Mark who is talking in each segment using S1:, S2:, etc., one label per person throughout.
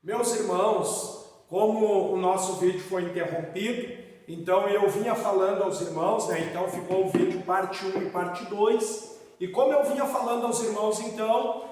S1: Meus irmãos, como o nosso vídeo foi interrompido, então eu vinha falando aos irmãos, então ficou o vídeo parte 1 e parte 2, e como eu vinha falando aos irmãos, então,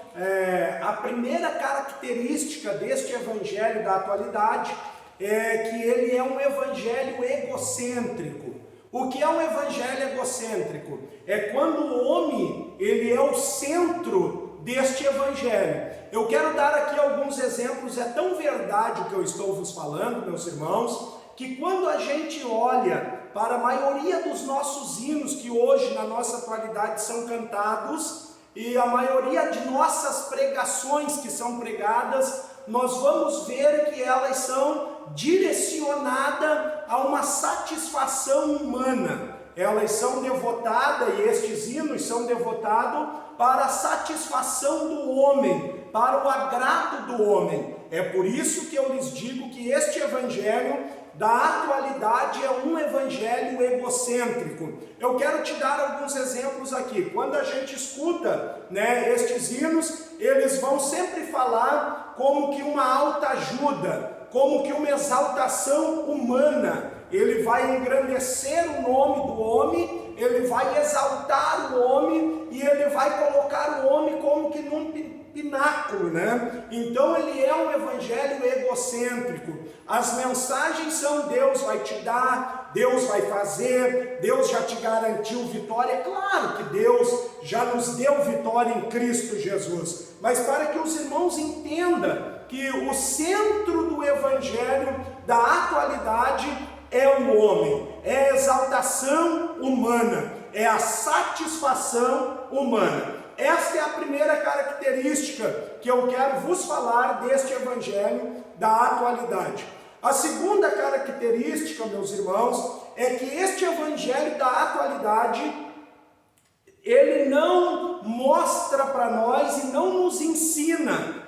S1: a primeira característica deste evangelho da atualidade é que ele é um evangelho egocêntrico. O que é um evangelho egocêntrico? É quando o homem, ele é o centro deste evangelho. Eu quero dar aqui alguns exemplos, é tão verdade o que eu estou vos falando, meus irmãos, que quando a gente olha para a maioria dos nossos hinos que hoje na nossa atualidade são cantados e a maioria de nossas pregações que são pregadas, nós vamos ver que elas são direcionadas a uma satisfação humana. Elas são devotadas, e estes hinos são devotados para a satisfação do homem, para o agrado do homem. É por isso que eu lhes digo que este evangelho da atualidade é um evangelho egocêntrico. Eu quero te dar alguns exemplos aqui. Quando a gente escuta, estes hinos, eles vão sempre falar como que uma autoajuda, como que uma exaltação humana. Ele vai engrandecer o nome do homem, ele vai exaltar o homem e ele vai colocar o homem como que num pináculo, Então ele é um evangelho egocêntrico. As mensagens são: Deus vai te dar, Deus vai fazer, Deus já te garantiu vitória. É claro que Deus já nos deu vitória em Cristo Jesus, mas para que os irmãos entendam que o centro do evangelho da atualidade é o homem, é a exaltação humana, é a satisfação humana. Esta é a primeira característica que eu quero vos falar deste evangelho da atualidade. A segunda característica, meus irmãos, é que este evangelho da atualidade, ele não mostra para nós e não nos ensina,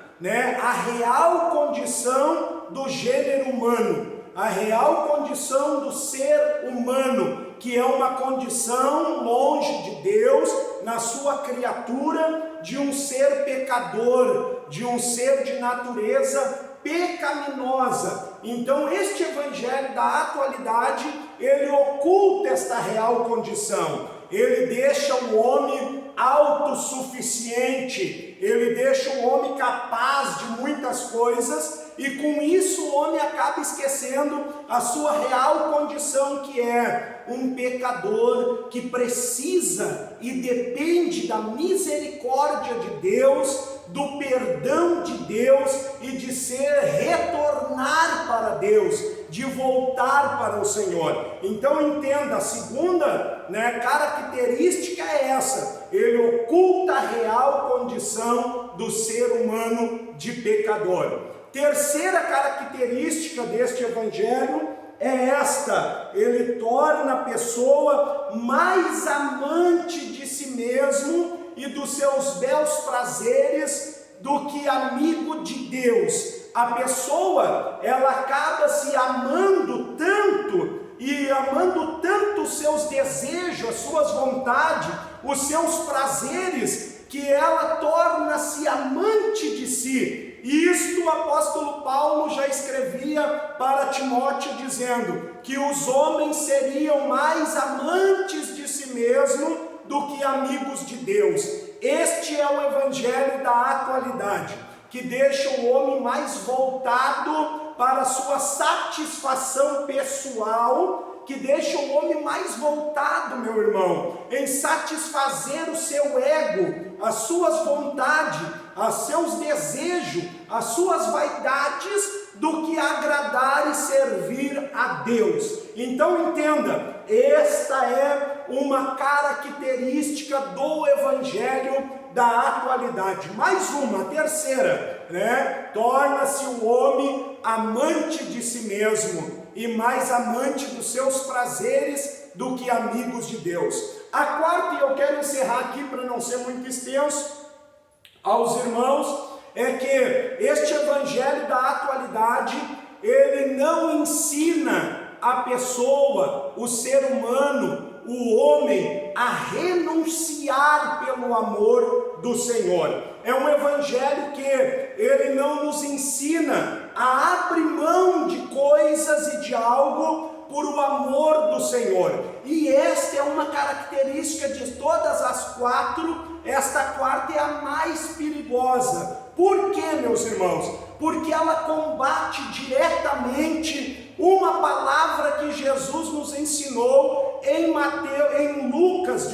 S1: a real condição do gênero humano, a real condição do ser humano, que é uma condição longe de Deus, na sua criatura, de um ser pecador, de um ser de natureza pecaminosa. Então este evangelho da atualidade, ele oculta esta real condição, ele deixa o homem autossuficiente, ele deixa o homem capaz de muitas coisas, e com isso o homem acaba esquecendo a sua real condição, que é um pecador que precisa e depende da misericórdia de Deus, do perdão de Deus e de retornar para Deus, de voltar para o Senhor. Então entenda, a segunda característica é essa: ele oculta a real condição do ser humano de pecador. Terceira característica deste evangelho é esta: ele torna a pessoa mais amante de si mesmo e dos seus belos prazeres do que amigo de Deus. A pessoa, ela acaba se amando tanto e amando tanto os seus desejos, as suas vontades, os seus prazeres, que ela torna-se amante de si. Isto o apóstolo Paulo já escrevia para Timóteo, dizendo que os homens seriam mais amantes de si mesmo do que amigos de Deus. Este é o evangelho da atualidade, que deixa o homem mais voltado para a sua satisfação pessoal, que deixa o homem mais voltado, meu irmão, em satisfazer o seu ego, as suas vontades, os seus desejos, as suas vaidades, do que agradar e servir a Deus. Então entenda, esta é uma característica do evangelho da atualidade. Mais uma, terceira, torna-se o homem amante de si mesmo e mais amante dos seus prazeres do que amigos de Deus. A quarta, e eu quero encerrar aqui para não ser muito extenso aos irmãos, é que este evangelho da atualidade, ele não ensina a pessoa, o ser humano, o homem, a renunciar pelo amor do Senhor. É um evangelho que ele não nos ensina a abrir mão de coisas e de algo por o amor do Senhor. E esta é uma característica de todas as quatro, esta quarta é a mais perigosa. Por quê, meus irmãos? Porque ela combate diretamente uma palavra que Jesus nos ensinou em Lucas,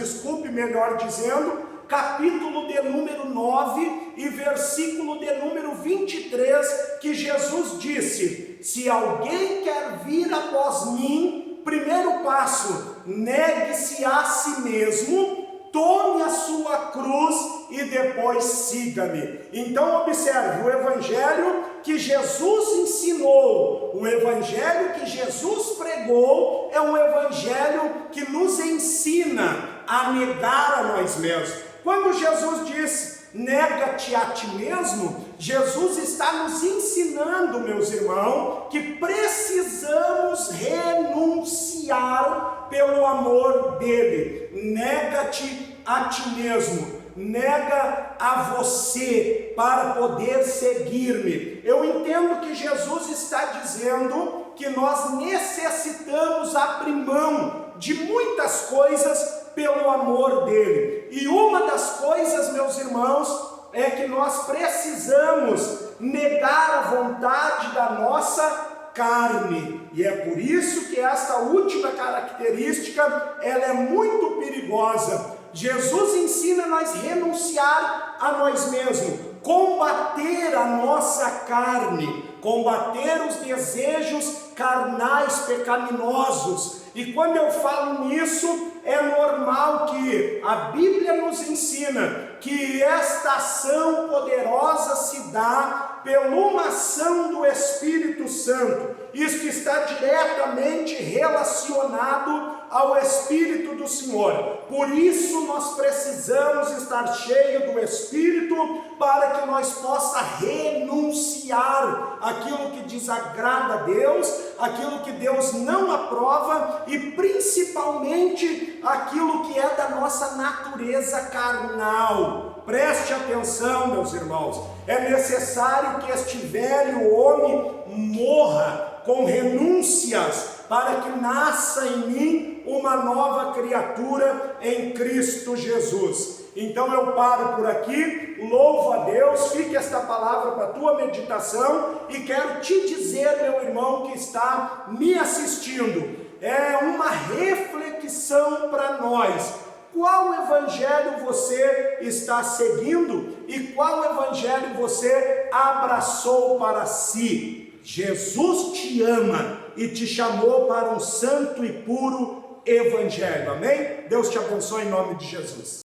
S1: melhor dizendo, capítulo de número 9 e versículo de número 23, que Jesus disse: se alguém quer vir após mim, primeiro passo, negue-se a si mesmo, tome a sua cruz e depois siga-me. Então observe, o evangelho que Jesus ensinou, o evangelho que Jesus pregou, é um evangelho que nos ensina a negar a nós mesmos. Quando Jesus diz, nega-te a ti mesmo, Jesus está nos ensinando, meus irmãos, que precisamos renunciar pelo amor dele. Nega-te a ti mesmo, nega a você para poder seguir-me. Eu entendo que Jesus está dizendo que nós necessitamos abrir mão de muitas coisas pelo amor dele. E uma das coisas, meus irmãos, é que nós precisamos negar a vontade da nossa carne. E é por isso que esta última característica, ela é muito perigosa. Jesus ensina a nós renunciar a nós mesmos, combater a nossa carne, combater os desejos carnais pecaminosos. E quando eu falo nisso, é normal que a Bíblia nos ensina que esta ação poderosa se dá pela uma ação do Espírito Santo. Isso está diretamente relacionado ao Espírito do Senhor. Por isso nós precisamos estar cheios do Espírito para que nós possa renunciar aquilo que desagrada a Deus, aquilo que Deus não aprova e principalmente aquilo que é da nossa natureza carnal. Preste atenção, meus irmãos, é necessário que este velho homem morra com renúncias para que nasça em mim uma nova criatura em Cristo Jesus. Então eu paro por aqui, louvo a Deus, fique esta palavra para a tua meditação e quero te dizer, meu irmão que está me assistindo, é uma reflexão para nós. Qual evangelho você está seguindo e qual evangelho você abraçou para si? Jesus te ama e te chamou para um santo e puro evangelho, amém? Deus te abençoe em nome de Jesus.